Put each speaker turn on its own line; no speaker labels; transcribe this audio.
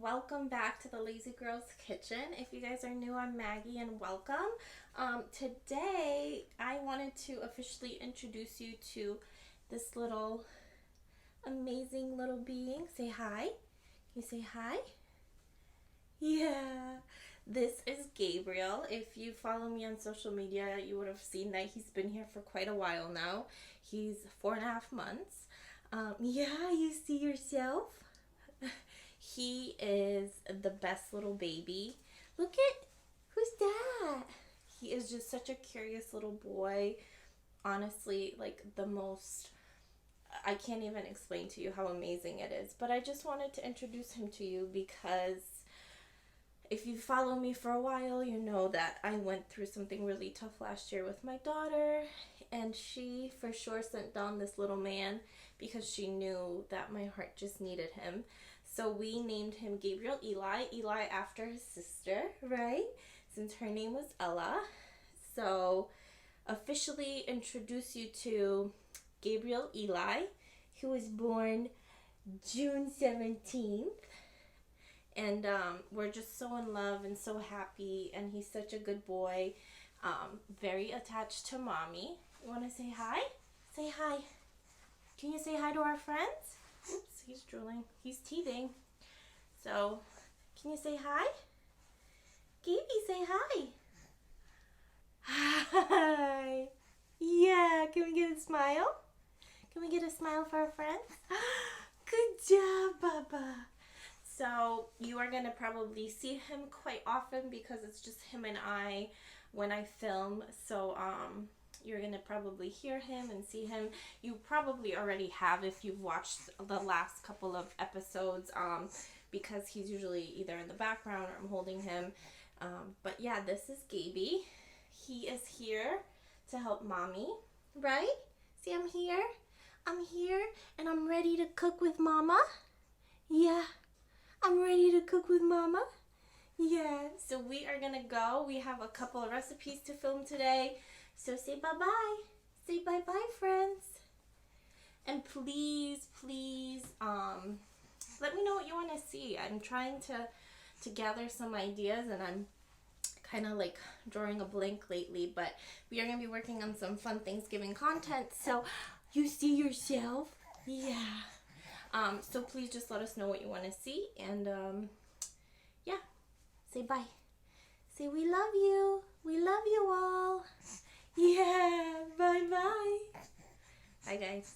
welcome back to the Lazy Girls Kitchen. If you guys are new, I'm Maggie and welcome. Today I wanted to officially introduce you to this little amazing little being. Say hi. Can you say hi? Yeah. This is Gabriel. If you follow me on social media, you would have seen that he's been here for quite a while now. He's 4.5 months. Yeah, you see yourself? He is the best little baby. Look at, who's that? He is just such a curious little boy. Honestly, like the most, I can't even explain to you how amazing it is. But I just wanted to introduce him to you because if you follow me for a while, you know that I went through something really tough last year with my daughter. And she for sure sent down this little man because she knew that my heart just needed him. So we named him Gabriel Eli. Eli after his sister, right? Since her name was Ella. So officially introduce you to Gabriel Eli, who was born June 17th. And we're just so in love and so happy. And he's such a good boy. Very attached to mommy. You want to say hi? Say hi. Can you say hi to our friends? Oops, he's drooling. He's teething. So, can you say hi? Gaby, say hi. Hi. Yeah, can we get a smile? Can we get a smile for our friends? Good job, Baba. So, you are going to probably see him quite often because it's just him and I when I film. So, you're going to probably hear him and see him. You probably already have if you've watched the last couple of episodes because he's usually either in the background or I'm holding him. But yeah, this is Gaby. He is here to help mommy, right? See, I'm here. I'm here and I'm ready to cook with mama. Yeah, I'm ready to cook with mama. Yeah, so we are going to go. We have a couple of recipes to film today. So say bye-bye. Say bye-bye, friends. And please, let me know what you want to see. I'm trying to gather some ideas and I'm kind of like drawing a blank lately, but we are going to be working on some fun Thanksgiving content. So you see yourself? Yeah. So please just let us know what you want to see and yeah, say bye. Say we love you. We love you all. Yeah, bye-bye. Bye, guys.